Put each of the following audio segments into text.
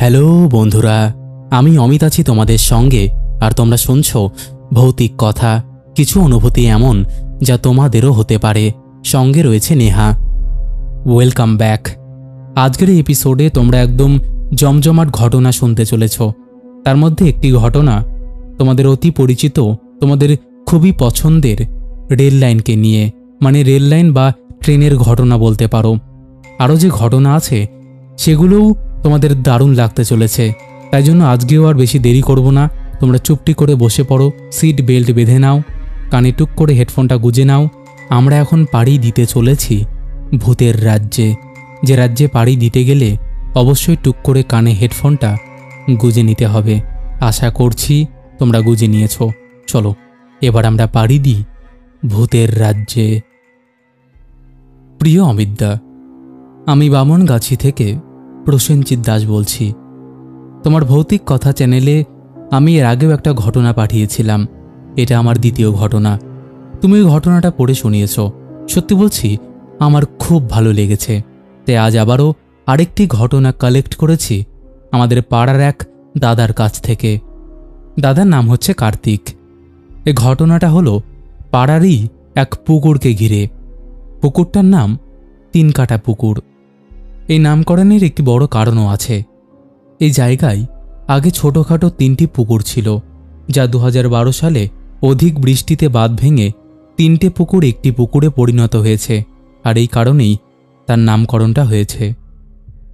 Hello বন্ধুরা, আমি অমিত আছি তোমাদের সঙ্গে। আর তোমরা শুনছো ভৌতিক কথা, কিছু অনুভূতি এমন যা তোমাদেরও হতে পারে। সঙ্গে রয়েছে নেহা। Welcome back. আজকের এই এপিসোডে তোমরা একদম জমজমাট ঘটনা শুনতে চলেছ। তার মধ্যে একটি ঘটনা তোমাদের অতি পরিচিত, তোমাদের খুবই পছন্দের রেল লাইনকে নিয়ে, মানে রেল লাইন বা ট্রেনের ঘটনা বলতে পারো। আরও যে ঘটনা আছে সেগুলোও তোমাদের দারুণ লাগতে চলেছে। তাই জন্য আজকেও আর বেশি দেরি করব না। তোমরা চুপটি করে বসে পড়ো, সিট বেল্ট বেঁধে নাও, কানে টুক করে হেডফোনটা গুজে নাও। আমরা এখন পাড়ি দিতে চলেছি ভূতের রাজ্যে, যে রাজ্যে পাড়ি দিতে গেলে অবশ্যই টুক করে কানে হেডফোনটা গুজে নিতে হবে। আশা করছি তোমরা গুজে নিয়েছ। চলো এবার আমরা পাড়ি দিই ভূতের রাজ্যে। প্রিয় অমিতদা, আমি বামনগাছি থেকে প্রসেনজিৎ দাস বলছি। তোমার ভৌতিক কথা চ্যানেলে আমি এর আগেও একটা ঘটনা পাঠিয়েছিলাম। এটা আমার দ্বিতীয় ঘটনা। তুমি ওই ঘটনাটা পড়ে শুনিয়েছ। সত্যি বলছি, আমার খুব ভালো লেগেছে। তাই আজ আবারও আরেকটি ঘটনা কালেক্ট করেছি আমাদের পাড়ার এক দাদার কাছ থেকে। দাদার নাম হচ্ছে কার্তিক। এই ঘটনাটা হলো পাড়ারই এক পুকুরকে ঘিরে। পুকুরটার নাম তিনকাটা পুকুর। এই নামকরণের একটি বড় কারণও আছে। এই জায়গায় আগে ছোটোখাটো 3টি পুকুর ছিল, যা 2012 সালে অধিক বৃষ্টিতে বাঁধ ভেঙে 3টে পুকুর একটি পুকুরে পরিণত হয়েছে। আর এই কারণেই তার নামকরণটা হয়েছে।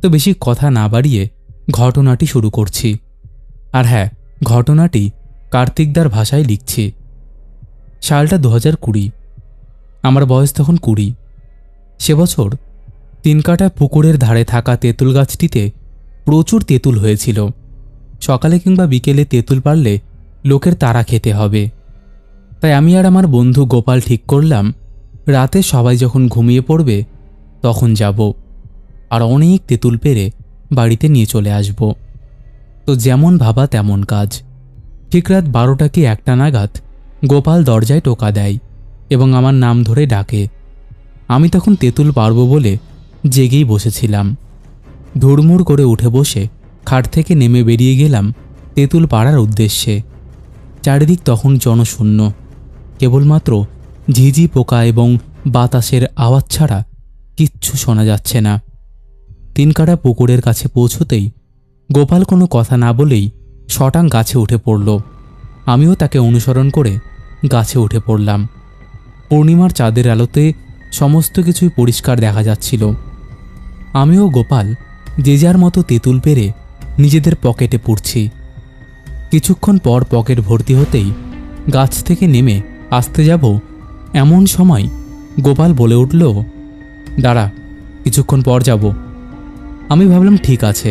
তো বেশি কথা না বাড়িয়ে ঘটনাটি শুরু করছি। আর হ্যাঁ, ঘটনাটি কার্তিকদার ভাষায় লিখছি। সালটা 2020। আমার বয়স তখন 20। সে বছর তিনকাটা পুকুরের ধারে থাকা তেঁতুল গাছটিতে প্রচুর তেঁতুল হয়েছিল। সকালে কিংবা বিকেলে তেঁতুল পারলে লোকের তাড়া খেতে হবে। তাই আমি আর আমার বন্ধু গোপাল ঠিক করলাম, রাতে সবাই যখন ঘুমিয়ে পড়বে তখন যাব আর অনেক তেঁতুল পেরে বাড়িতে নিয়ে চলে আসব। তো যেমন ভাবা তেমন কাজ। ঠিক রাত 12টা কি 1টা নাগাদ গোপাল দরজায় টোকা দেয় এবং আমার নাম ধরে ডাকে। আমি তখন তেঁতুল পারব বলে জেগেই বসেছিলাম। ধুড়মুড় করে উঠে বসে খাট থেকে নেমে বেরিয়ে গেলাম তেঁতুল পাড়ার উদ্দেশ্যে। চারিদিক তখন জনশূন্য, কেবলমাত্র ঝিঝি পোকা এবং বাতাসের আওয়াজ ছাড়া কিচ্ছু শোনা যাচ্ছে না। তিনকাটা পুকুরের কাছে পৌঁছতেই গোপাল কোনো কথা না বলেই শটাং গাছে উঠে পড়ল। আমিও তাকে অনুসরণ করে গাছে উঠে পড়লাম। পূর্ণিমার চাঁদের আলোতে সমস্ত কিছুই পরিষ্কার দেখা যাচ্ছিল। আমিও গোপাল যে যার মতো তেঁতুল পেরে নিজেদের পকেটে পুড়ছি। কিছুক্ষণ পর পকেট ভর্তি হতেই গাছ থেকে নেমে আসতে যাব, এমন সময় গোপাল বলে উঠল, দাঁড়া, কিছুক্ষণ পর যাব। আমি ভাবলাম ঠিক আছে,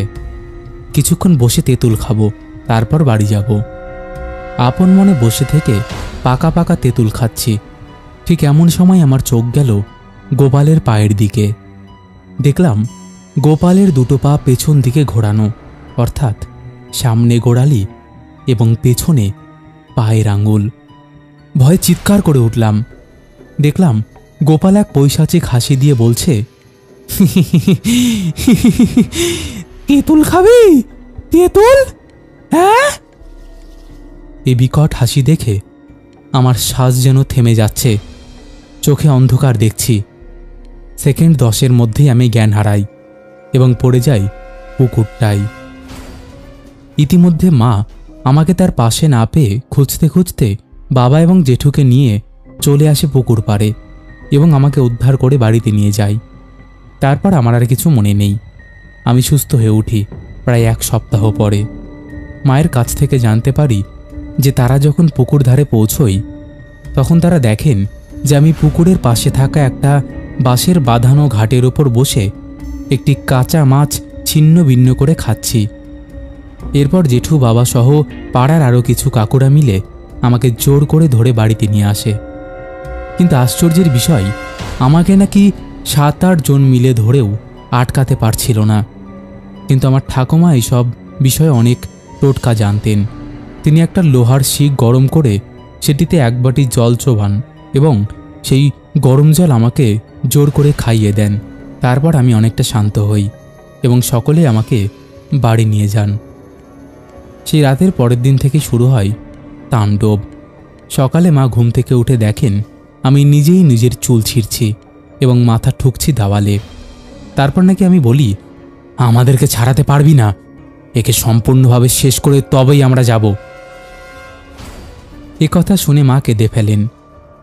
কিছুক্ষণ বসে তেঁতুল খাবো, তারপর বাড়ি যাব। আপন মনে বসে থেকে পাকা পাকা তেঁতুল খাচ্ছি। ঠিক এমন সময় আমার চোখ গেল গোপালের পায়ের দিকে। দেখলাম গোপালের দুটো পা পেছন দিকে ঘোরানো, অর্থাৎ সামনে গোড়ালি এবং পেছনে পায়ের আঙুল। ভয়ে চিৎকার করে উঠলাম। দেখলাম গোপাল এক পৈশাচিক হাসি দিয়ে বলছে, তেঁতুল খাবি? তেঁতুল? হ্যাঁ? এই বিকট হাসি দেখে আমার শ্বাস যেন থেমে যাচ্ছে। চোখে অন্ধকার দেখছি। সেকেন্ড 10-এর মধ্যেই আমি জ্ঞান হারাই এবং পড়ে যাই পুকুরটাই। ইতিমধ্যে মা আমাকে তার পাশে না পেয়ে খুঁজতে খুঁজতে বাবা এবং জেঠুকে নিয়ে চলে আসে পুকুর পাড়ে এবং আমাকে উদ্ধার করে বাড়িতে নিয়ে যায়। তারপর আমার আর কিছু মনে নেই। আমি সুস্থ হয়ে উঠি প্রায় 1 সপ্তাহ পরে। মায়ের কাছ থেকে জানতে পারি যে তারা যখন পুকুর ধারে পৌঁছই তখন তারা দেখেন যে আমি পুকুরের পাশে থাকা একটা বাঁশের বাঁধানো ঘাটের ওপর বসে একটি কাঁচা মাছ ছিন্ন ভিন্ন করে খাচ্ছি। এরপর জেঠু বাবা সহ পাড়ার আরও কিছু কাকুরা মিলে আমাকে জোর করে ধরে বাড়িতে নিয়ে আসে। কিন্তু আশ্চর্যের বিষয়, আমাকে নাকি 7-8 জন মিলে ধরেও আটকাতে পারছিল না। কিন্তু আমার ঠাকুমা এইসব বিষয়ে অনেক টোটকা জানতেন। তিনি একটা লোহার শিক গরম করে সেটিতে 1 বাটি জল চোবান এবং সেই গরম জল আমাকে জোর করে খাইয়ে দেন। তারপর আমি অনেকটা শান্ত হই এবং সকলে আমাকে বাড়ি নিয়ে যান। সেই রাতের পরের দিন থেকে শুরু হয় তাণ্ডব। সকালে মা ঘুম থেকে উঠে দেখেন আমি নিজেই নিজের চুল ছিঁড়ছি এবং মাথা ঠুকছি দেওয়ালে। তারপর নাকি আমি বলি, আমাদেরকে ছাড়াতে পারবি না, একে সম্পূর্ণভাবে শেষ করে তবেই আমরা যাব। এ কথা শুনে মা কেঁদে ফেলেন।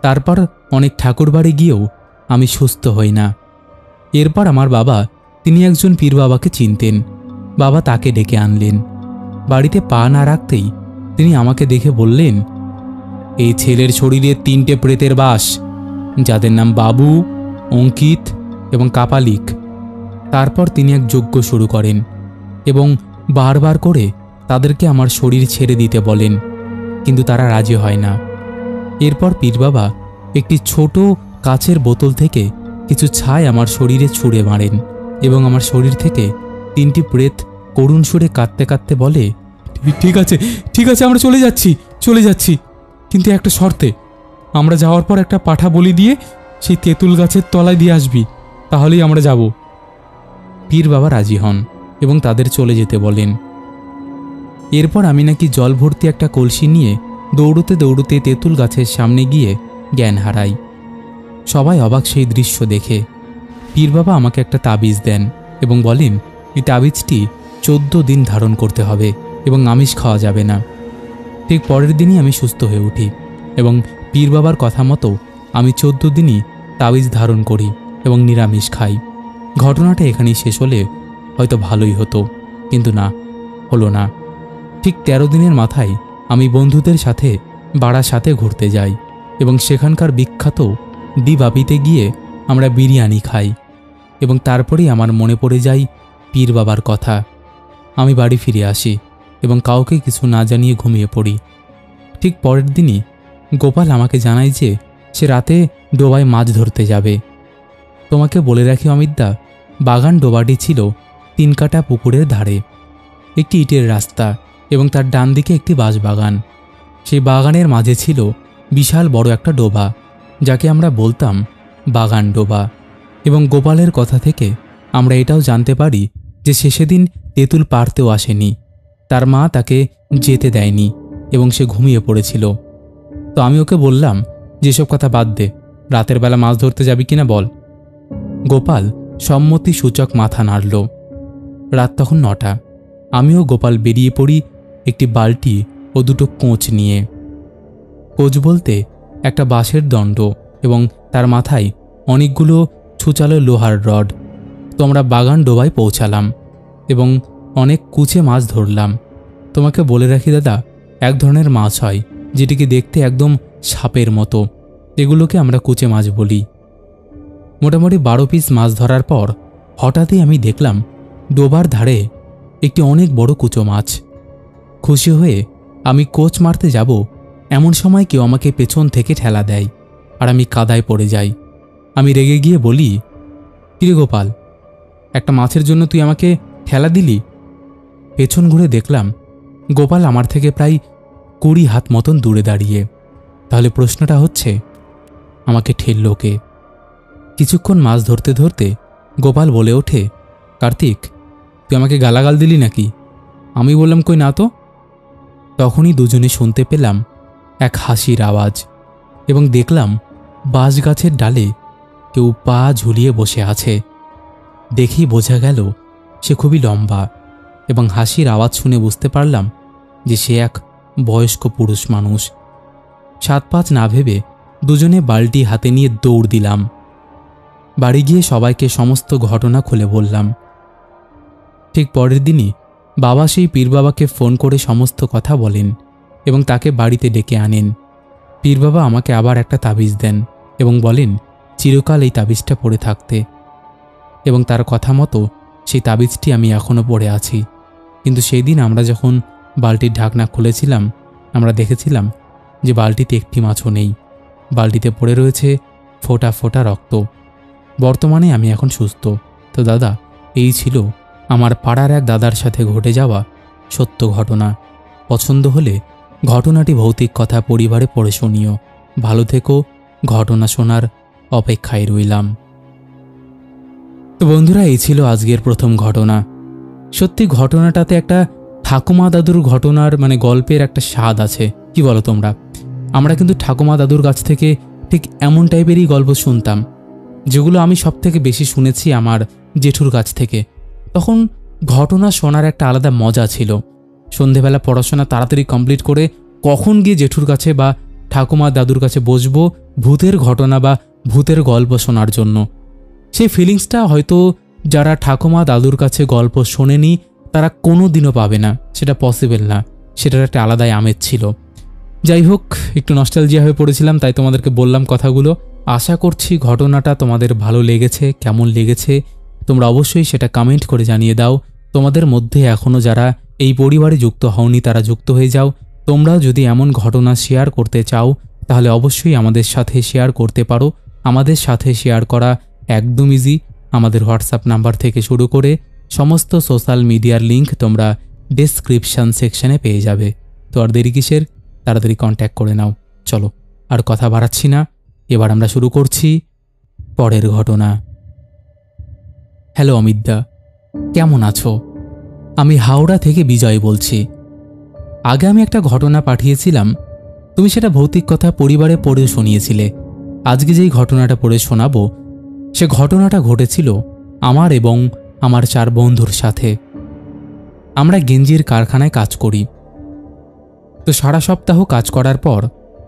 তারপর অনেক ঠাকুরবাড়ি গিয়েও আমি সুস্থ হই না। এরপর আমার বাবা, তিনি একজন পীর বাবাকে চিনতেন। বাবা তাকে ডেকে আনলেন। বাড়িতে পা না রাখতেই তিনি আমাকে দেখে বললেন, এই ছেলের শরীরে 3টে প্রেতের বাস, যাদের নাম বাবু, অঙ্কিত এবং কাপালিক। তারপর তিনি এক যজ্ঞ শুরু করেন এবং বারবার করে তাদেরকে আমার শরীর ছেড়ে দিতে বলেন, কিন্তু তারা রাজি হয় না। এরপর পীর বাবা একটি ছোট কাচের বোতল থেকে কিছু ছাই আমার শরীরে ছুঁড়ে মারেন এবং আমার শরীর থেকে 3টি প্রেত করুণ সুরে কাঁদতে কাঁদতে বলে, ঠিক আছে ঠিক আছে, আমরা চলে যাচ্ছি, কিন্তু একটা শর্তে, আমরা যাওয়ার পর একটা পাঠা বলি দিয়ে সেই তেঁতুল গাছের তলায় দিয়ে আসবি, তাহলেই আমরা যাব। পীর বাবা রাজি হন এবং তাদের চলে যেতে বলেন। এরপর আমি নাকি জল ভর্তি একটা কলসি নিয়ে দৌড়তে দৌড়তে তেঁতুল গাছের সামনে গিয়ে জ্ঞান হারাই। সবাই অবাক সেই দৃশ্য দেখে। পীর বাবা আমাকে একটা তাবিজ দেন এবং বলেন, এই তাবিজটি 14 দিন ধারণ করতে হবে এবং আমিষ খাওয়া যাবে না। ঠিক পরের দিনই আমি সুস্থ হয়ে উঠি এবং পীর বাবার কথা মতো আমি 14 দিনই তাবিজ ধারণ করি এবং নিরামিষ খাই। ঘটনাটা এখানেই শেষ হলে হয়তো ভালোই হতো, কিন্তু না, হলো না। ঠিক 13 দিনের মাথায় আমি বন্ধুদের সাথে বারাসাতে ঘুরতে যাই এবং সেখানকার বিখ্যাত দিবাবিতে গিয়ে আমরা বিরিয়ানি খাই এবং তারপরেই আমার মনে পড়ে যায় পীর বাবার কথা। আমি বাড়ি ফিরে আসি এবং কাউকে কিছু না জানিয়ে ঘুমিয়ে পড়ি। ঠিক পরের দিনই গোপাল আমাকে জানায় যে সে রাতে ডোবায় মাছ ধরতে যাবে। তোমাকে বলে রাখি অমিতদা, বাগান ডোবাটি ছিল 3 কাটা পুকুরের ধারে, একটি ইটের রাস্তা এবং তার ডান দিকে একটি বাঁশবাগান। সেই বাগানের মাঝে ছিল বিশাল বড় একটা ডোবা, যাকে আমরা বলতাম বাগান ডোবা। এবং গোপালের কথা থেকে আমরা এটাও জানতে পারি যে সে সেদিন তেঁতুল পাড়তেও আসেনি, তার মা তাকে যেতে দেয়নি এবং সে ঘুমিয়ে পড়েছিল। তো আমি ওকে বললাম, যেসব কথা বাদ দে, রাতের বেলা মাছ ধরতে যাবি কিনা বল। গোপাল সম্মতি সূচক মাথা নাড়ল। রাত তখন 9টা। আমিও গোপাল বেরিয়ে পড়ি একটি বালতি ও 2টো কোঁচ নিয়ে। কোঁচ বলতে একটা বাঁশের দণ্ড এবং তার মাথায় অনেকগুলো ছুচালো লোহার রড। তো আমরা বাগান ডোবায় পৌঁছালাম এবং অনেক কুচে মাছ ধরলাম। তোমাকে বলে রাখি দাদা, এক ধরনের মাছ হয় যেটিকে দেখতে একদম সাপের মতো, এগুলোকে আমরা কুচে মাছ বলি। মোটামুটি 12 পিস মাছ ধরার পর হঠাৎই আমি দেখলাম ডোবার ধারে একটি অনেক বড় কুচো মাছ। খুশি হয়ে আমি কোঁচ মারতে যাব, এমন সময় কেউ আমাকে পেছন থেকে ঠেলা দেয় আর আমি কাদায় পড়ে যাই। আমি রেগে গিয়ে বলি, কিরে গোপাল, একটা মাছের জন্য তুই আমাকে ঠেলা দিলি? পেছন ঘুরে দেখলাম গোপাল আমার থেকে প্রায় 20 হাত মতন দূরে দাঁড়িয়ে। তাহলে প্রশ্নটা হচ্ছে, আমাকে ঠেললো কে? কিছুক্ষণ মাছ ধরতে ধরতে গোপাল বলে ওঠে, কার্তিক, তুই আমাকে গালাগাল দিলি নাকি? আমি বললাম, কই না তো। তখনই দুজনে শুনতে পেলাম এক হাসির আওয়াজ এবং দেখলাম বাঁশ গাছের ডালে কেউ পা ঝুলিয়ে বসে আছে। দেখেই বোঝা গেল সে খুবই লম্বা এবং হাসির আওয়াজ শুনে বুঝতে পারলাম যে সে এক বয়স্ক পুরুষ মানুষ। 7-5 না ভেবে দুজনে বালতি হাতে নিয়ে দৌড় দিলাম। বাড়ি গিয়ে সবাইকে সমস্ত ঘটনা খুলে বললাম। ঠিক পরের দিনই বাবা সেই পীর বাবাকে ফোন করে সমস্ত কথা বলেন এবং তাকে বাড়িতে ডেকে আনেন। পীর বাবা আমাকে আবার একটা তাবিজ দেন এবং বলেন চিরকাল এই তাবিজটা পড়ে থাকতে, এবং তার কথা মতো সেই তাবিজটি আমি এখনও পড়ে আছি। কিন্তু সেই দিন আমরা যখন বালতির ঢাকনা খুলেছিলাম, আমরা দেখেছিলাম যে বালতিতে একটি মাছও নেই। বালতিতে পড়ে রয়েছে ফোঁটা ফোঁটা রক্ত। বর্তমানে আমি এখন সুস্থ। তো দাদা, এই ছিল আমার পাড়ার এক দাদার সাথে ঘটে যাওয়া সত্য ঘটনা। পছন্দ হলে ঘটনাটি ভৌতিক কথা পরিবারে পড়ে শুনিও। ভালো থেকো, ঘটনা শোনার অপেক্ষায় রইলাম। তো বন্ধুরা, এই ছিল আজকের প্রথম ঘটনা। সত্যি ঘটনাটাতে একটা ঠাকুমা দাদুর ঘটনার গল্পের একটা স্বাদ আছে। কি বলো তোমরা? আমরা কিন্তু ঠাকুমা দাদুর কাছ থেকে ঠিক এমন টাইপেরই গল্প শুনতাম, যেগুলো আমি সবথেকে বেশি শুনেছি আমার জেঠুর কাছ থেকে। তখন ঘটনা শোনার একটা আলাদা মজা ছিল। সন্ধেবেলা পড়াশোনা তাড়াতাড়ি কমপ্লিট করে কখন গিয়ে জেঠুর কাছে বা ঠাকুমা দাদুর কাছে বসবো ভূতের ঘটনা বা ভূতের গল্প শোনার জন্য। সেই ফিলিংসটা হয়তো যারা ঠাকুমা দাদুর কাছে গল্প শোনেনি তারা কোনো দিনও পাবে না, সেটা পসিবল না। সেটার একটা আলাদাই আমেজ ছিল। যাই হোক, একটু নস্টালজিয়া হয়ে পড়েছিলাম, তাই তোমাদেরকে বললাম কথাগুলো। আশা করছি ঘটনাটা তোমাদের ভালো লেগেছে। কেমন লেগেছে তোমরা অবশ্যই সেটা কমেন্ট করে জানিয়ে দাও। তোমাদের মধ্যে এখনও যারা এই পরিবারে যুক্ত হওনি তারা যুক্ত হয়ে যাও। তোমরাও যদি এমন ঘটনা শেয়ার করতে চাও তাহলে অবশ্যই আমাদের সাথে শেয়ার করতে পারো। আমাদের সাথে শেয়ার করা একদম ইজি। আমাদের হোয়াটসঅ্যাপ নাম্বার থেকে শুরু করে সমস্ত সোশ্যাল মিডিয়ার লিঙ্ক তোমরা ডেসক্রিপশন সেকশনে পেয়ে যাবে। তো আর দেরি কিসের? তাড়াতাড়ি কন্ট্যাক্ট করে নাও। চলো আর কথা বাড়াচ্ছি না, এবার আমরা শুরু করছি পরের ঘটনা। হ্যালো অমিতদা, কেমন আছো? আমি হাওড়া থেকে বিজয় বলছি। আগে আমি একটা ঘটনা পাঠিয়েছিলাম, তুমি সেটা ভৌতিক কথা পরিবারে পড়ে শুনিয়েছিলে। আজকে যেই ঘটনাটা পড়ে শোনাবো সে ঘটনাটা ঘটেছিল আমার এবং আমার 4 বন্ধুর সাথে। আমরা গেঞ্জির কারখানায় কাজ করি। তো সারা সপ্তাহ কাজ করার পর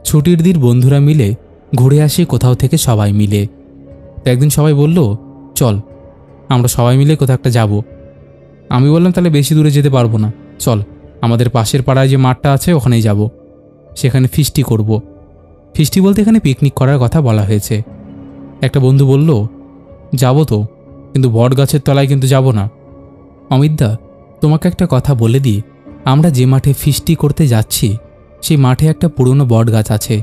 ছুটির দিন বন্ধুরা মিলে ঘুরে আসি কোথাও থেকে সবাই মিলে। তো একদিন সবাই বলল, চল আমরা সবাই মিলে কোথাও একটা যাব। আমি বললাম, তাহলে বেশি দূরে যেতে পারবো না, চল আমাদের পাশের পাড়ায় যে মাঠটা আছে ওখানেই যাব, সেখানে ফিস্টি করব। ফিস্টি বলতে এখানে পিকনিক করার কথা বলা হয়েছে। একটা বন্ধু বলল, যাব তো, কিন্তু বট গাছের তলায় কিন্তু যাব না। অমিতদা, তোমাকে একটা কথা বলে দিই, আমরা যে মাঠে ফিস্টি করতে যাচ্ছি সেই মাঠে একটা পুরনো বট গাছ আছে।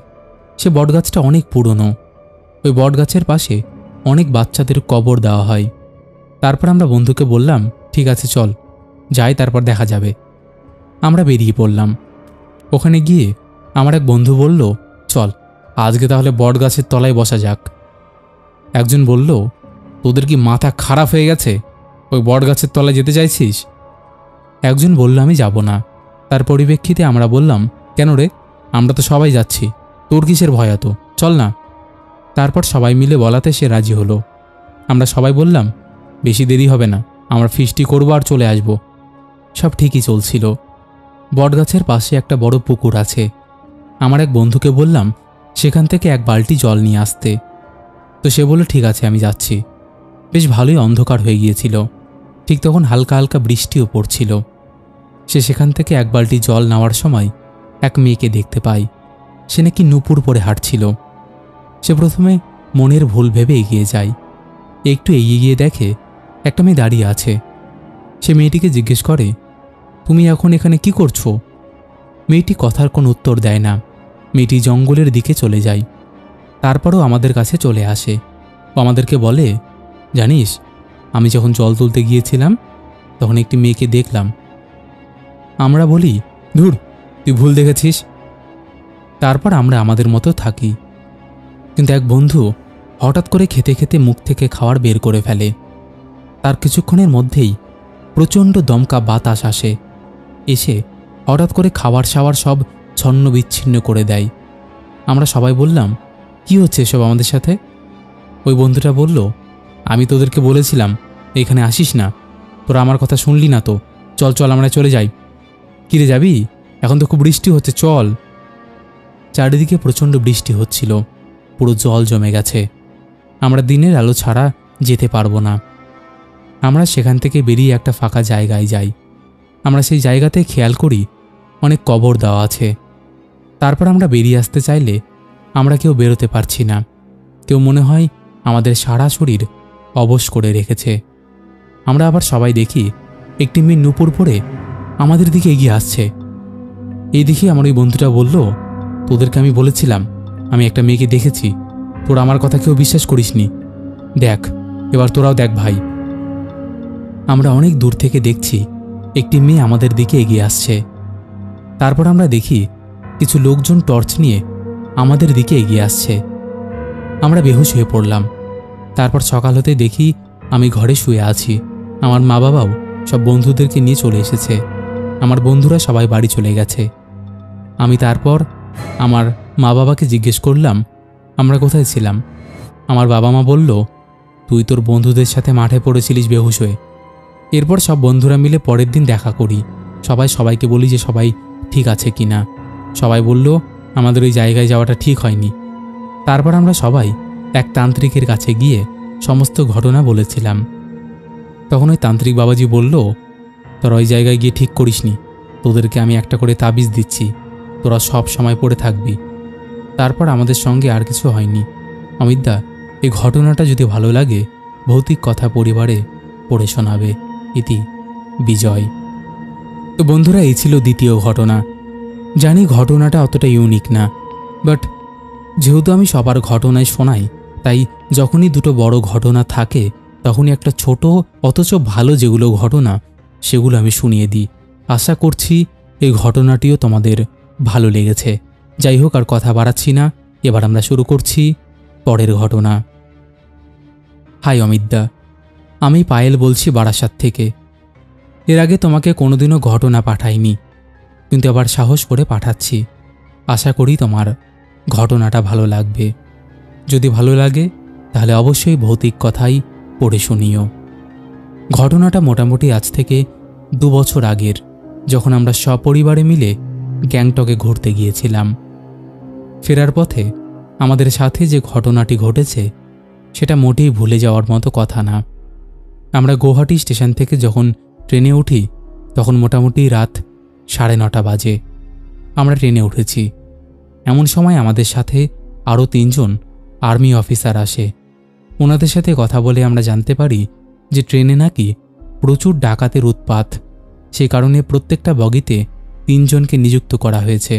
সে বট গাছটা অনেক পুরনো। ওই বট গাছের পাশে অনেক বাচ্চাদের কবর দেওয়া হয়। তারপর আমরা বন্ধুকে বললাম, ঠিক আছে চল যাই, তারপর দেখা যাবে। আমরা বেরিয়ে পড়লাম। ওখানে গিয়ে আমার এক বন্ধু বলল, চল আজকে তাহলে বট গাছের তলায় বসা যাক। একজন বলল, তোদের কি মাথা খারাপ হয়ে গেছে? ওই বট গাছের তলায় যেতে চাইছিস? একজন বলল, আমি যাব না। তার পরিপ্রেক্ষিতে আমরা বললাম, কেন রে, আমরা তো সবাই যাচ্ছি, তোর কিসের ভয় এত, চল না। তারপর সবাই মিলে বলাতে সে রাজি হলো। আমরা সবাই বললাম, বেশি দেরি হবে না, আমরা ফিস্টি করবো আর চলে আসব। সব ঠিকই চলছিল। বটগাছের পাশে একটা বড় পুকুর আছে। আমার এক বন্ধুকে বললাম সেখান থেকে 1 বালতি জল নিয়ে আসতে। তো সে বলল, ঠিক আছে আমি যাচ্ছি। বেশ ভালোই অন্ধকার হয়ে গিয়েছিল। ঠিক তখন হালকা হালকা বৃষ্টিও পড়ছিল। সে সেখান থেকে 1 বালতি জল নেওয়ার সময় এক মেয়েকে দেখতে পায়। সে নাকি নূপুর পরে হাঁটছিল। সে প্রথমে মনের ভুল ভেবে এগিয়ে যায়। একটু এগিয়ে গিয়ে দেখে একটা মেয়ে দাঁড়িয়ে আছে। সে মেয়েটিকে জিজ্ঞেস করে, তুমি এখন এখানে কি করছো? মেয়েটি কথার কোনো উত্তর দেয় না। মেয়েটি জঙ্গলের দিকে চলে যায়। তারপরও আমাদের কাছে চলে আসে। ও আমাদেরকে বলে, জানিস আমি যখন জল তুলতে গিয়েছিলাম তখন একটি মেয়েকে দেখলাম। আমরা বলি, ধুর তুই ভুল দেখেছিস। তারপর আমরা আমাদের মতো থাকি। কিন্তু এক বন্ধু হঠাৎ করে খেতে খেতে মুখ থেকে খাবার বের করে ফেলে। তার কিছুক্ষণের মধ্যেই প্রচণ্ড দমকা বাতাস আসে। এসে হঠাৎ করে খাবার সাবার সব ছন্ন বিচ্ছিন্ন করে দেয়। আমরা সবাই বললাম, কি হচ্ছে এসব আমাদের সাথে? ওই বন্ধুটা বলল, আমি তোদেরকে বলেছিলাম এখানে আসিস না, তোরা আমার কথা শুনলি না তো, চল চল আমরা চলে যাই। কিরে যাবি? এখন তো খুব বৃষ্টি হচ্ছে, চল। চারিদিকে প্রচণ্ড বৃষ্টি হচ্ছিল, পুরো জল জমে গেছে। আমরা দিনের আলো ছাড়া যেতে পারবো না। আমরা সেখান থেকে বেরিয়ে একটা ফাঁকা জায়গায় যাই। আমরা সেই জায়গাতে খেয়াল করি অনেক কবর দেওয়া আছে। তারপর আমরা বেরিয়ে আসতে চাইলে আমরা কেউ বেরোতে পারছি না। কেউ মনে হয় আমাদের সারা শরীর অবশ করে রেখেছে। আমরা আবার সবাই দেখি একটি মেয়ে নূপুর পরে আমাদের দিকে এগিয়ে আসছে। এই দেখি আমার ওই বন্ধুটা বলল, তোদেরকে আমি বলেছিলাম আমি একটা মেয়েকে দেখেছি, তোরা আমার কথা কেউ বিশ্বাস করিসনি, দেখ এবার তোরাও দেখ ভাই। আমরা অনেক দূর থেকে দেখছি একটি মেয়ে আমাদের দিকে এগিয়ে আসছে। তারপর আমরা দেখি কিছু লোকজন টর্চ নিয়ে আমাদের দিকে এগিয়ে আসছে। আমরা বেহুশ হয়ে পড়লাম। তারপর সকাল হতে দেখি আমি ঘরে শুয়ে আছি। আমার মা বাবাও সব বন্ধুদেরকে নিয়ে চলে এসেছে। আমার বন্ধুরা সবাই বাড়ি চলে গেছে। আমি তারপর আমার মা বাবাকে জিজ্ঞেস করলাম আমরা কোথায় ছিলাম। আমার বাবা মা বলল, তুই তোর বন্ধুদের সাথে মাঠে পড়েছিলিস বেহুশ হয়ে। এরপর সব বন্ধুরা মিলে পরের দিন দেখা করি। সবাইকে বলি যে সবাই ঠিক আছে কি না। সবাই বলল আমাদের ওই জায়গায় যাওয়াটা ঠিক হয়নি। তারপর আমরা সবাই এক তান্ত্রিকের কাছে গিয়ে সমস্ত ঘটনা বলেছিলাম। তখন ওই তান্ত্রিক বাবাজি বলল, তোরা ওই জায়গায় গিয়ে ঠিক করিসনি, তোদেরকে আমি একটা করে তাবিজ দিচ্ছি, তোরা সব সময় পড়ে থাকবি। তারপর আমাদের সঙ্গে আর কিছু হয়নি। অমিতদা, এই ঘটনাটা যদি ভালো লাগে ভৌতিক কথা পরিবারে পড়ে শোনাবে। ইতি বিজয়। তো বন্ধুরা, এই ছিল দ্বিতীয় ঘটনা। জানি ঘটনাটা অতটা ইউনিক না, বাট যেহেতু আমি সবার ঘটনায় শোনাই, তাই যখনই দুটো বড় ঘটনা থাকে তখনই একটা ছোট অথচ ভালো যেগুলো ঘটনা সেগুলো আমি শুনিয়ে দিই। আশা করছি এই ঘটনাটিও তোমাদের ভালো লেগেছে। যাই হোক, আর কথা বাড়াচ্ছি না, এবার আমরা শুরু করছি পরের ঘটনা। হাই অমিতদা, আমি পায়েল বলছি বারাসাত থেকে। এর আগে তোমাকে কোনোদিনও ঘটনা পাঠাইনি, কিন্তু আবার সাহস করে পাঠাচ্ছি। আশা করি তোমার ঘটনাটা ভালো লাগবে। যদি ভালো লাগে তাহলে অবশ্যই ভৌতিক কথাই পড়ে শুনিও। ঘটনাটা মোটামুটি আজ থেকে 2 বছর আগের, যখন আমরা সপরিবারে মিলে গ্যাংটকে ঘুরতে গিয়েছিলাম। ফেরার পথে আমাদের সাথে যে ঘটনাটি ঘটেছে সেটা মোটেই ভুলে যাওয়ার মতো কথা না। আমরা গৌহাটি স্টেশন থেকে যখন ট্রেনে উঠি তখন মোটামুটি রাত 9:30 বাজে। আমরা ট্রেনে উঠেছি। এমন সময় আমাদের সাথে আরও 3 জন আর্মি অফিসার আসে। ওনাদের সাথে কথা বলে আমরা জানতে পারি যে ট্রেনে নাকি প্রচুর ডাকাতের উৎপাত, সেই কারণে প্রত্যেকটা বগিতে 3 জনকে নিযুক্ত করা হয়েছে।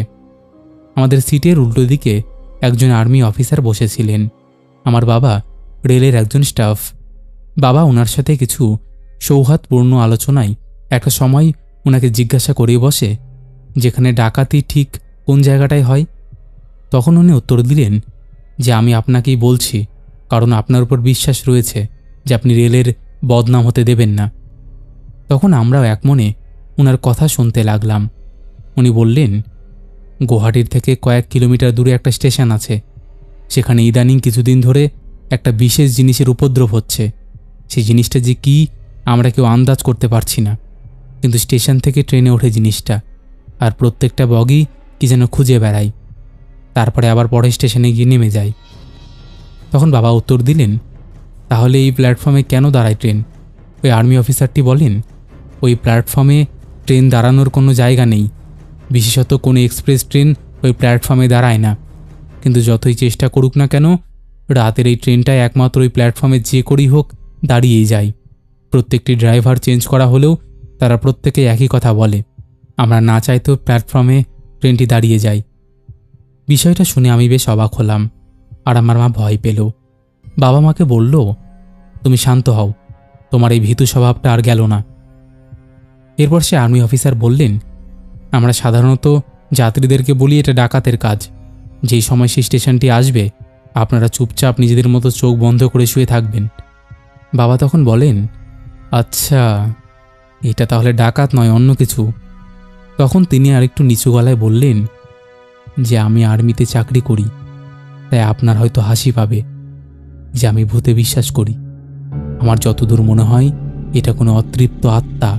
আমাদের সিটের উল্টো দিকে একজন আর্মি অফিসার বসেছিলেন। আমার বাবা রেলের একজন স্টাফ। বাবা ওনার সাথে কিছু সৌহার্দ্যপূর্ণ আলোচনায় একটা সময় ওনাকে জিজ্ঞাসা করে বসে যেখানে ডাকাতি ঠিক কোন জায়গাটায় হয়। তখন উনি উত্তর দিলেন যে আমি আপনাকেই বলছি, কারণ আপনার উপর বিশ্বাস রয়েছে যে আপনি রেলের বদনাম হতে দেবেন না। তখন আমরাও এক মনে ওনার কথা শুনতে লাগলাম। উনি বললেন, গৌহাটির থেকে কয়েক কিলোমিটার দূরে একটা স্টেশন আছে, সেখানে ইদানিং কিছুদিন ধরে একটা বিশেষ জিনিসের উপদ্রব হচ্ছে। সেই জিনিসটা যে কী আমরা কেউ আন্দাজ করতে পারছি না, কিন্তু স্টেশন থেকে ট্রেনে ওঠে জিনিসটা, আর প্রত্যেকটা বগি কি যেন খুঁজে বেড়ায়, তারপরে আবার পরের স্টেশনে গিয়ে নেমে যায়। তখন বাবা উত্তর দিলেন, তাহলে এই প্ল্যাটফর্মে কেন দাঁড়ায় ট্রেন? ওই আর্মি অফিসারটি বলেন, ওই প্ল্যাটফর্মে ট্রেন দাঁড়ানোর কোনো জায়গা নেই, বিশেষত কোনো এক্সপ্রেস ট্রেন ওই প্ল্যাটফর্মে দাঁড়ায় না। কিন্তু যতই চেষ্টা করুক না কেন, রাতের এই ট্রেনটায় একমাত্র ওই প্ল্যাটফর্মে যে করেই হোক দাঁড়িয়েই যায়। প্রত্যেকটি ড্রাইভার চেঞ্জ করা হলেও তারা প্রত্যেকে একই কথা বলে, আমরা না চাইতেও প্ল্যাটফর্মে ট্রেনটি দাঁড়িয়ে যায়। বিষয়টা শুনে আমি বেশ অবাক হলাম, আর আমার মা ভয় পেল। বাবা মাকে বলল, তুমি শান্ত হও, তোমার এই ভীতু স্বভাবটা আর গেল না। এরপর সে আর্মি অফিসার বললেন, আমরা সাধারণত যাত্রীদেরকে বলি এটা ডাকাতের কাজ। যেই সময় সেই স্টেশনটি আসবে আপনারা চুপচাপ নিজেদের মতো চোখ বন্ধ করে শুয়ে থাকবেন। বাবা তখন বলেন, আচ্ছা, এটা তাহলে ডাকাত নয়, অন্য কিছু। তখন তিনি আরেকটু নিচু গলায় বললেন যে আমি আর্মিতে চাকরি করি, তাই আপনার হয়তো হাসি পাবে যে আমি ভূতে বিশ্বাস করি। আমার যতদূর মনে হয় এটা কোনো অতৃপ্ত আত্মা,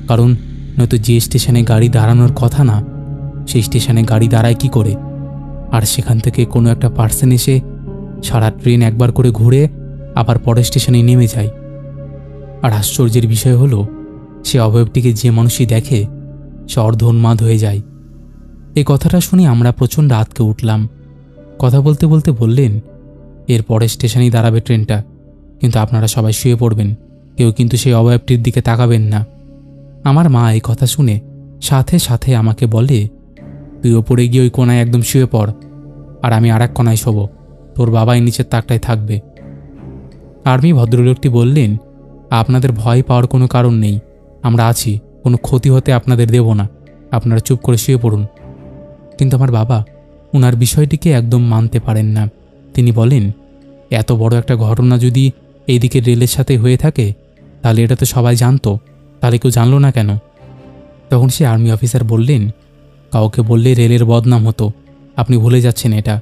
কারণ নয়তো যে স্টেশনে গাড়ি দাঁড়ানোর কথা না সেই স্টেশনে গাড়ি দাঁড়ায় কি করে? আর সেখান থেকে কোনো একটা পার্সন এসে সারা ট্রেন একবার করে ঘুরে আবার পরের স্টেশনে নেমে যায়। আর আশ্চর্যের বিষয় হলো, সে অবয়বটিকে যে মানুষই দেখে সে অর্ধোন্মাদ হয়ে যায়। এই কথাটা শুনে আমরা প্রচণ্ড আঁতকে উঠলাম। কথা বলতে বলতে বললেন, এর পরের স্টেশনেই দাঁড়াবে ট্রেনটা, কিন্তু আপনারা সবাই শুয়ে পড়বেন, কেউ কিন্তু সেই অবয়বটির দিকে তাকাবেন না। আমার মা এই কথা শুনে সাথে সাথে আমাকে বলে, তুই ওপরে গিয়ে ওই কোনায় একদম শুয়ে পড়, আর আমি আর এক কোনায় শোব, তোর বাবাই নিচের তাকটায় থাকবে। আর্মি ভদ্রলোকটি বললেন, আপনাদের ভয় পাওয়ার কোনো কারণ নেই, আমরা আছি, কোনো ক্ষতি হতে আপনাদের দেব না, আপনারা চুপ করে শুয়ে পড়ুন। কিন্তু আমার বাবা ওনার বিষয়টিকে একদম মানতে পারেন না। তিনি বলেন, এত বড় একটা ঘটনা যদি এইদিকে রেলের সাথে হয়ে থাকে তাহলে এটা তো সবাই জানতো, তাহলে কেউ জানলো না কেন? তখন সে আর্মি অফিসার বললেন, কাউকে বললে রেলের বদনাম হতো, আপনি ভুলে যাচ্ছেন এটা।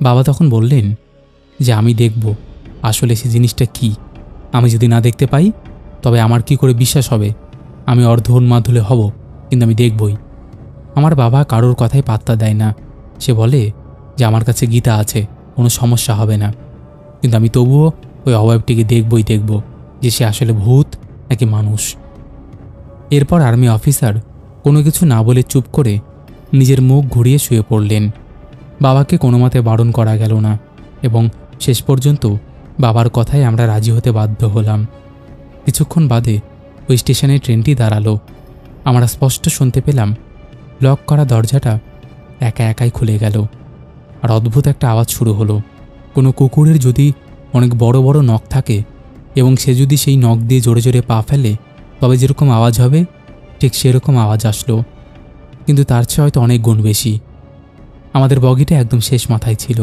বাবা তখন বললেন যে আমি দেখব আসলে সে জিনিসটা কি। আমি যদি না দেখতে পাই তবে আমার কি করে বিশ্বাস হবে? আমি অর্ধ উন্মাদ হলে হব, কিন্তু আমি দেখবই। আমার বাবা কারোর কথাই পাত্তা দেয় না। সে বলে যে আমার কাছে গীতা আছে, কোনো সমস্যা হবে না। কিন্তু আমি তবুও ওই অবয়বটিকে দেখবই দেখব, যে সে আসলে ভূত নাকি মানুষ। এরপর আর্মি অফিসার কোনো কিছু না বলে চুপ করে নিজের মুখ ঘুরিয়ে শুয়ে পড়লেন। বাবাকে কোনো মতে বারণ করা গেল না এবং শেষ পর্যন্ত বাবার কথায় আমরা রাজি হতে বাধ্য হলাম। কিছুক্ষণ বাদে ওই স্টেশনে ট্রেনটি দাঁড়ালো। আমরা স্পষ্ট শুনতে পেলাম লক করা দরজাটা একা একাই খুলে গেল, আর অদ্ভুত একটা আওয়াজ শুরু হলো। কোনো কুকুরের যদি অনেক বড় বড় নখ থাকে এবং সে যদি সেই নখ দিয়ে জোরে জোরে পা ফেলে তবে যেরকম আওয়াজ হবে ঠিক সেরকম আওয়াজ আসলো, কিন্তু তার চেয়ে হয়তো অনেক গুণ বেশি। আমাদের বগিটা একদম শেষ মাথায় ছিল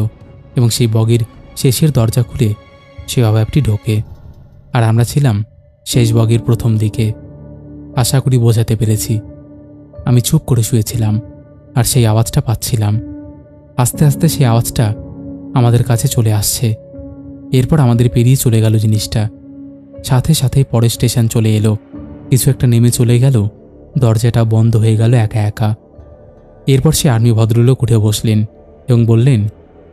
এবং সেই বগির শেষের দরজা খুলে সেই অবয়বটি ঢোকে, আর আমরা ছিলাম শেষ বগির প্রথম দিকে। আশা করি বোঝাতে পেরেছি। আমি চুপ করে শুয়েছিলাম আর সেই আওয়াজটা পাচ্ছিলাম। আস্তে আস্তে সেই আওয়াজটা আমাদের কাছে চলে আসছে। এরপর আমাদের পেরিয়ে চলে গেল জিনিসটা। সাথে সাথেই পরের স্টেশন চলে এলো। কিছু একটা নেমে চলে গেল, দরজাটা বন্ধ হয়ে গেল একা একা। এরপর সে আর্মি ভদ্রলোক উঠে বসলেন এবং বললেন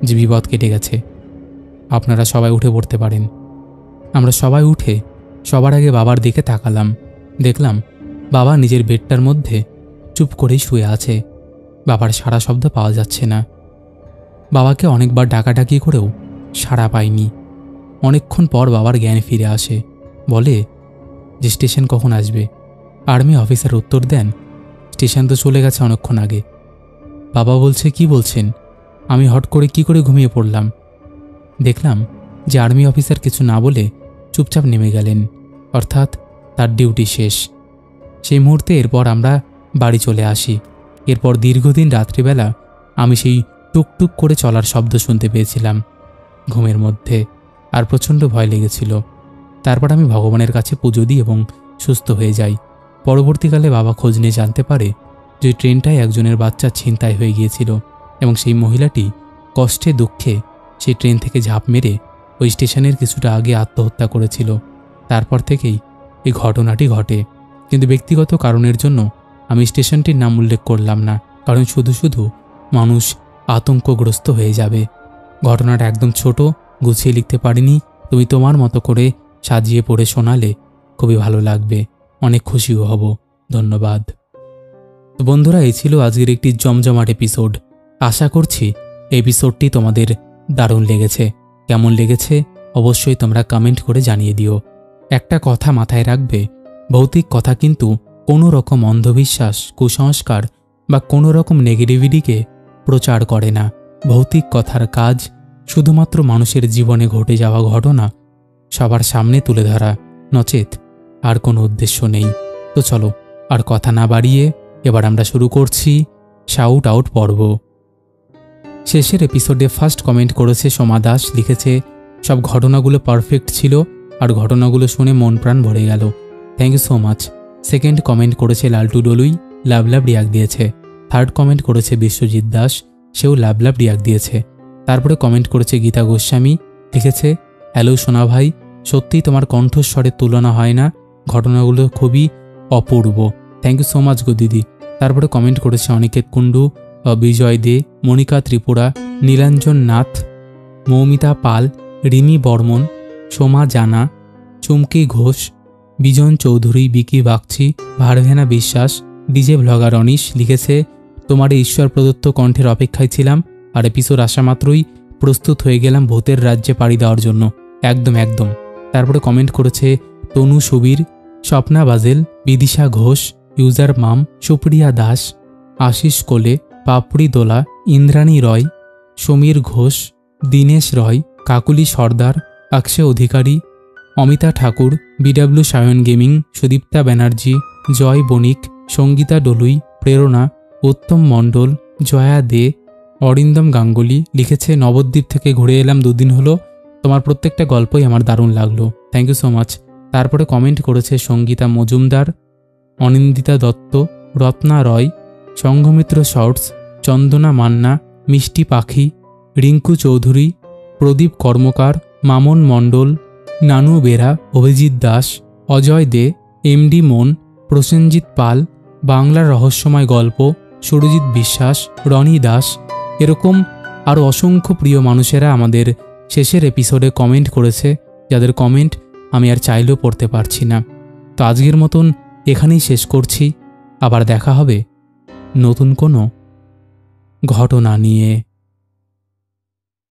যে বিপদ কেটে গেছে, আপনারা সবাই উঠে পড়তে পারেন। আমরা সবাই উঠে সবার আগে বাবার দিকে তাকালাম। দেখলাম বাবা নিজের বেডটার মধ্যে চুপ করেই শুয়ে আছে। বাবার সাড়া শব্দ পাওয়া যাচ্ছে না। বাবাকে অনেকবার ডাকাডাকি করেও সাড়া পাইনি। অনেকক্ষণ পর বাবার জ্ঞান ফিরে আসে। বলে যে স্টেশন কখন আসবে? আর্মি অফিসার উত্তর দেন, স্টেশন তো চলে গেছে অনেকক্ষণ আগে। বাবা বলছে, কি বলছেন? আমি হট করে কি করে ঘুমিয়ে পড়লাম। দেখলাম যে আর্মি অফিসার কিছু না বলে চুপচাপ নেমে গেলেন, অর্থাৎ তার ডিউটি শেষ। সেই মুহূর্তে এরপর আমরা বাড়ি চলে আসি। এরপর দীর্ঘদিন রাত্রিবেলা আমি সেই টুকটুক করে চলার শব্দ শুনতে পেয়েছিলাম ঘুমের মধ্যে, আর প্রচণ্ড ভয় লেগেছিল। তারপর আমি ভগবানের কাছে পুজো দিই এবং সুস্থ হয়ে যাই। পরবর্তীকালে বাবা খোঁজ নিয়ে জানতে পারে যে ট্রেনটায় একজনের বাচ্চা ছিনতাই হয়ে গিয়েছিল এবং সেই মহিলাটি কষ্টে দুঃখে সেই ট্রেন থেকে ঝাঁপ মেরে ওই স্টেশনের কিছুটা আগে আত্মহত্যা করেছিল। তারপর থেকেই এই ঘটনাটি ঘটে। কিন্তু ব্যক্তিগত কারণের জন্য আমি স্টেশনটির নাম উল্লেখ করলাম না, কারণ শুধু শুধু মানুষ আতঙ্কগ্রস্ত হয়ে যাবে। ঘটনাটা একদম ছোট, গুছিয়ে লিখতে পারিনি। তুমি তোমার মতো করে সাজিয়ে পড়ে শোনালে খুবই ভালো লাগবে, অনেক খুশিও হব। ধন্যবাদ। তো বন্ধুরা, এই ছিল আজকের একটি জমজমাট এপিসোড। আশা করছি এপিসোডটি তোমাদের দারুণ লেগেছে। কেমন লেগেছে অবশ্যই তোমরা কমেন্ট করে জানিয়ে দিও। একটা কথা মাথায় রাখবে, ভৌতিক কথা কিন্তু কোনো রকম অন্ধবিশ্বাস, কুসংস্কার বা কোনো রকম নেগেটিভিটিকে প্রচার করে না। ভৌতিক কথার কাজ শুধুমাত্র মানুষের জীবনে ঘটে যাওয়া ঘটনা সবার সামনে তুলে ধরা, নচেত আর কোনো উদ্দেশ্য নেই। তো চলো আর কথা না বাড়িয়ে এবার আমরা শুরু করছি শাউট আউট পর্ব। শেষের এপিসোডে ফার্স্ট কমেন্ট করেছে সোমা দাস, লিখেছে সব ঘটনাগুলো পারফেক্ট ছিল আর ঘটনাগুলো শুনে মন প্রাণ ভরে গেল। Thank you so much. Second comment করেছে Laltu Dolui, love love react দিয়েছে। থার্ড কমেন্ট করেছে বিশ্বজিৎ দাস, সেও লাভ লাভ রিয়াক্ট দিয়েছে। তারপরে কমেন্ট করেছে গীতা গোস্বামী, লিখেছে হ্যালো সোনা ভাই, সত্যিই তোমার কণ্ঠস্বরের তুলনা হয় না, ঘটনাগুলো খুবই অপূর্ব। থ্যাংক ইউ সো মাচ গো দিদি। তারপরে কমেন্ট করেছে অনিকেত কুণ্ডু, বিজয় দে, মনিকা ত্রিপুরা, নীলাঞ্জন নাথ, মৌমিতা পাল, রিমি বর্মন, সোমা জানা, চুমকি ঘোষ, বিজন চৌধুরী, বিকি বাগচি, ভারভেনা বিশ্বাস, ডিজে ভ্লগার অনিশ লিখেছে তোমার এই ঈশ্বর প্রদত্ত কণ্ঠের অপেক্ষায় ছিলাম আর এপিসোড আসা মাত্রই প্রস্তুত হয়ে গেলাম ভূতের রাজ্যে পাড়ি দেওয়ার জন্য। একদম একদম। তারপরে কমেন্ট করেছে তনু সুবীর, স্বপ্না বাজেল, বিদিশা ঘোষ, ইউজার মাম, সুপ্রিয়া দাস, আশিস কোলে, পাপড়ি দোলা, ইন্দ্রাণী রয়, সমীর ঘোষ, দীনেশ রয়, কাকুলি সর্দার, অক্ষয় অধিকারী, অমিতা ঠাকুর, বিডাব্লিউ সায়ন গেমিং, সুদীপ্তা ব্যানার্জি, জয় বণিক, সঙ্গীতা ডলুই, প্রেরণা, উত্তম মণ্ডল, জয়া দে, অরিন্দম গাঙ্গুলি লিখেছে নবদ্বীপ থেকে ঘুরে এলাম 2 দিন হলো, তোমার প্রত্যেকটা গল্পই আমার দারুণ লাগলো। Thank you so much. তারপরে কমেন্ট করেছে সঙ্গীতা মজুমদার, অনিন্দিতা দত্ত, রত্না রয়, সংঘমিত্র শর্টস, চন্দনা মান্না, মিষ্টি পাখি, রিঙ্কু চৌধুরী, প্রদীপ কর্মকার, মামন মণ্ডল, নানু বেরা, অভিজিৎ দাস, অজয় দে, এমডি মন, প্রসেনজিৎ পাল, বাংলার রহস্যময় গল্প, সুরজিৎ বিশ্বাস, রনি দাস, এরকম আরও অসংখ্য প্রিয় মানুষেরা আমাদের শেষের এপিসোডে কমেন্ট করেছে, যাদের কমেন্ট আমি আর চাইলেও পড়তে পারছি না। তো আজকের মতন এখানেই শেষ করছি। আবার দেখা হবে নতুন কোনো ঘটনা নিয়ে।